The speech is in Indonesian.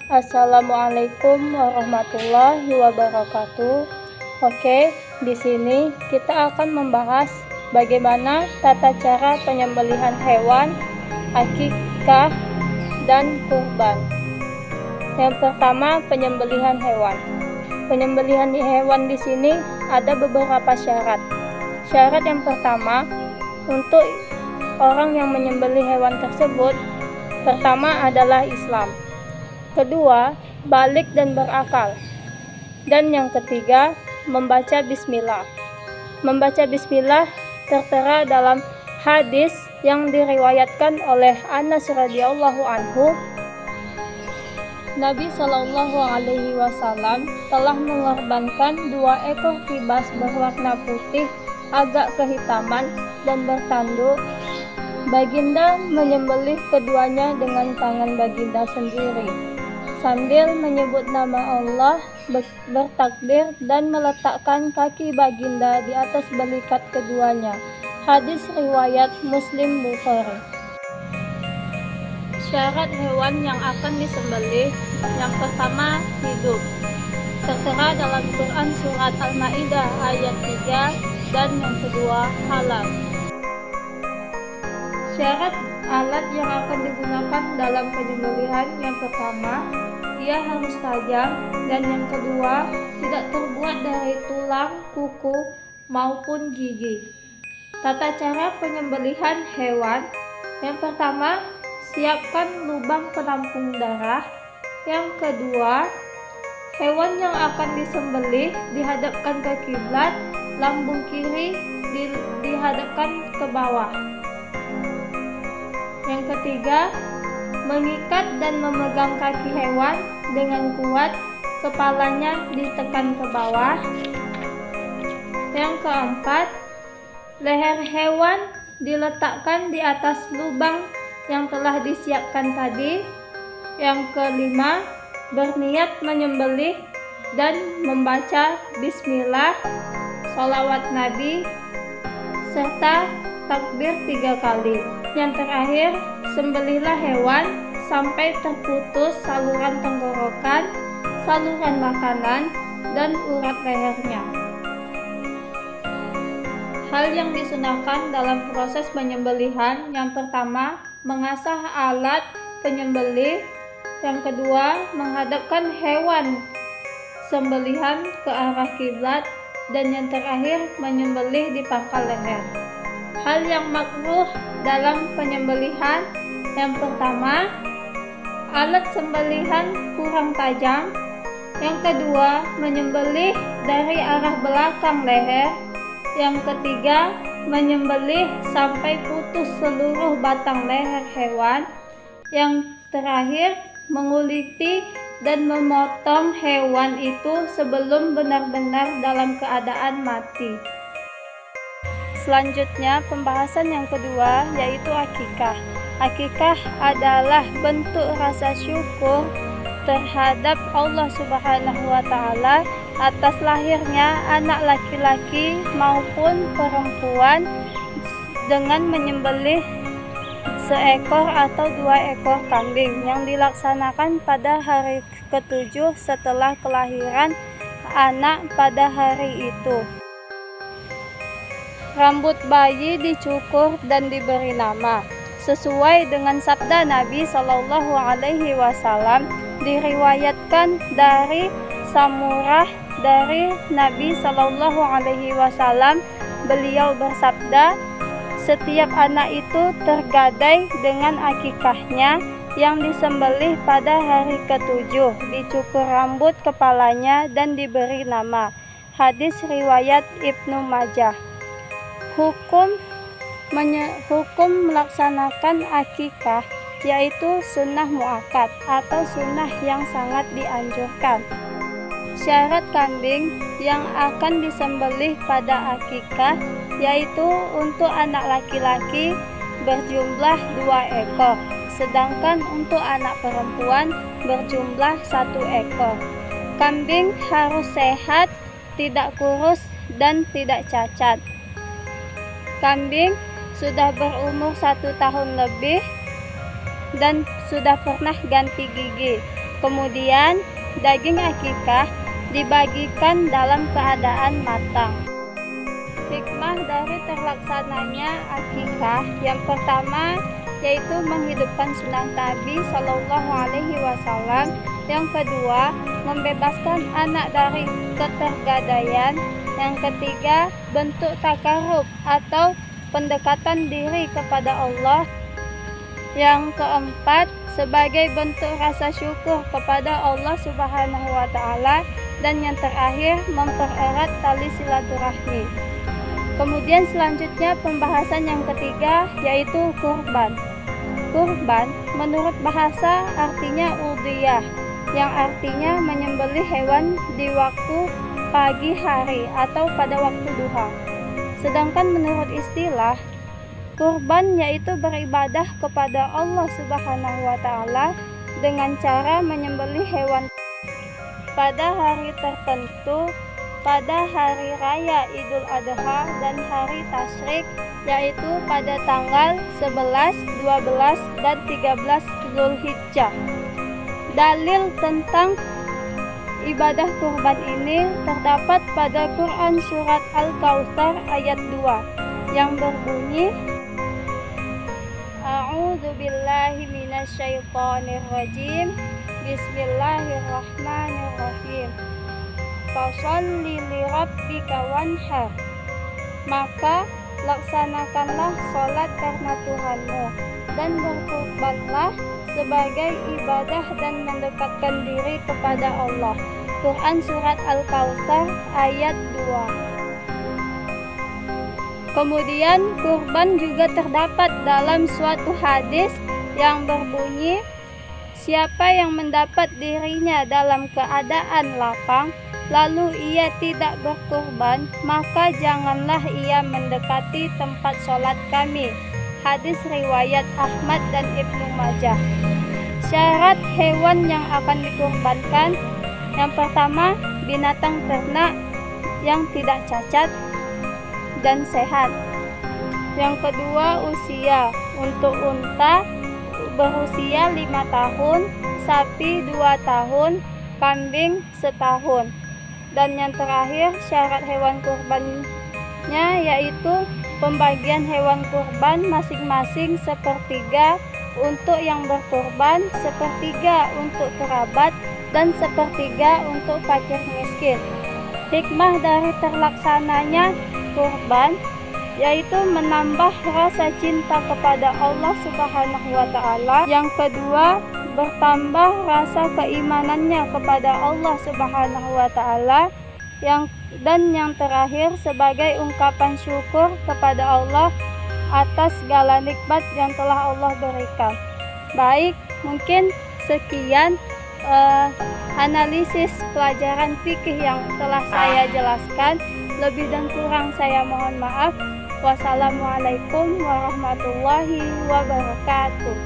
Assalamualaikum warahmatullahi wabarakatuh. Oke, di sini kita akan membahas bagaimana tata cara penyembelihan hewan, akikah, dan kurban. Yang pertama, penyembelihan hewan. Penyembelihan hewan di sini ada beberapa syarat. Syarat yang pertama, untuk orang yang menyembelih hewan tersebut, pertama adalah Islam. Kedua, balik dan berakal. Dan yang ketiga, membaca bismillah. Membaca bismillah tertera dalam hadis yang diriwayatkan oleh Anas radhiyallahu anhu. Nabi Shallallahu alaihi wasallam telah mengorbankan 2 ekor kibas berwarna putih agak kehitaman dan bertanduk. Baginda menyembelih keduanya dengan tangan baginda sendiri sambil menyebut nama Allah, bertakbir dan meletakkan kaki baginda di atas belikat keduanya. Hadis riwayat Muslim Bukhari. Syarat hewan yang akan disembelih, yang pertama hidup. Tertera dalam Quran surat Al-Maidah ayat 3, dan yang kedua halal. Syarat alat yang akan digunakan dalam penyembelihan, yang pertama, ia harus tajam, dan yang kedua, tidak terbuat dari tulang, kuku, maupun gigi. Tata cara penyembelihan hewan, yang pertama, siapkan lubang penampung darah. Yang kedua, hewan yang akan disembelih dihadapkan ke kiblat, lambung kiri dihadapkan ke bawah. Yang ketiga, mengikat dan memegang kaki hewan dengan kuat, kepalanya ditekan ke bawah. Yang keempat, leher hewan diletakkan di atas lubang yang telah disiapkan tadi. Yang kelima, berniat menyembelih dan membaca bismillah, sholawat Nabi, serta takbir 3 kali. Yang terakhir, sembelihlah hewan sampai terputus saluran tenggorokan, saluran makanan, dan urat lehernya. Hal yang disunahkan dalam proses penyembelihan, yang pertama, mengasah alat penyembelih. Yang kedua, menghadapkan hewan sembelihan ke arah kiblat, dan yang terakhir, menyembelih di pangkal leher. Hal yang makruh dalam penyembelihan, yang pertama, alat sembelihan kurang tajam. Yang kedua, menyembelih dari arah belakang leher. Yang ketiga, menyembelih sampai putus seluruh batang leher hewan. Yang terakhir, menguliti dan memotong hewan itu sebelum benar-benar dalam keadaan mati. Selanjutnya, pembahasan yang kedua yaitu akikah. Akikah adalah bentuk rasa syukur terhadap Allah Subhanahu wa Ta'ala atas lahirnya anak laki-laki maupun perempuan dengan menyembelih seekor atau 2 ekor kambing yang dilaksanakan pada hari ke-7 setelah kelahiran anak pada hari itu. Rambut bayi dicukur dan diberi nama sesuai dengan sabda Nabi Shallallahu alaihi wasallam. Diriwayatkan dari Samurah dari Nabi Shallallahu alaihi wasallam, beliau bersabda, setiap anak itu tergadai dengan akikahnya yang disembelih pada hari ke-7, dicukur rambut kepalanya dan diberi nama. Hadis riwayat Ibnu Majah. Hukum melaksanakan akikah yaitu sunnah muakkad atau sunnah yang sangat dianjurkan. Syarat kambing yang akan disembelih pada akikah yaitu untuk anak laki-laki berjumlah 2 ekor, sedangkan untuk anak perempuan berjumlah 1 ekor. Kambing harus sehat, tidak kurus, dan tidak cacat. Kambing sudah berumur 1 tahun lebih dan sudah pernah ganti gigi. Kemudian daging akikah dibagikan dalam keadaan matang. Hikmah dari terlaksananya akikah yang pertama yaitu menghidupkan sunnah Nabi Shallallahu Alaihi Wasallam. Yang kedua, membebaskan anak dari ketergadaian. Yang ketiga, bentuk takarub atau pendekatan diri kepada Allah. Yang keempat, sebagai bentuk rasa syukur kepada Allah Subhanahu wa Ta'ala. Dan yang terakhir, mempererat tali silaturahmi. Kemudian selanjutnya pembahasan yang ketiga yaitu kurban. Kurban menurut bahasa artinya udhiyah, yang artinya menyembelih hewan di waktu pagi hari atau pada waktu duha. Sedangkan menurut istilah, kurban yaitu beribadah kepada Allah Subhanahu wa Ta'ala dengan cara menyembelih hewan pada hari tertentu, pada hari raya Idul Adha dan hari tasyrik, yaitu pada tanggal 11, 12, dan 13 Zulhijjah. Dalil tentang ibadah kurban ini terdapat pada Quran surat Al-Kautsar ayat 2 yang berbunyi, A'udzu billahi minasyaitonir rajim. Bismillahirrahmanirrahim. Fasholli lirabbika wanhar. Maka laksanakanlah sholat karena Tuhanmu dan berkurbanlah sebagai ibadah dan mendekatkan diri kepada Allah. Quran surat Al-Kautsar ayat 2. Kemudian kurban juga terdapat dalam suatu hadis yang berbunyi, siapa yang mendapat dirinya dalam keadaan lapang lalu ia tidak berkurban, maka janganlah ia mendekati tempat sholat kami. Hadis riwayat Ahmad dan Ibnu Majah. Syarat hewan yang akan dikurbankan, yang pertama binatang ternak yang tidak cacat dan sehat. Yang kedua usia, untuk unta berusia 5 tahun, sapi 2 tahun, kambing setahun. Dan yang terakhir syarat hewan kurbannya yaitu pembagian hewan kurban masing-masing sepertiga untuk yang berkurban, sepertiga untuk kerabat, dan sepertiga untuk fakir miskin. Hikmah dari terlaksananya kurban yaitu menambah rasa cinta kepada Allah Subhanahu wa Ta'ala. Yang kedua, bertambah rasa keimanannya kepada Allah Subhanahu wa Ta'ala. Dan yang terakhir, sebagai ungkapan syukur kepada Allah atas segala nikmat yang telah Allah berikan. Baik, mungkin sekian analisis pelajaran fikih yang telah saya jelaskan. Lebih dan kurang saya mohon maaf. Wassalamualaikum warahmatullahi wabarakatuh.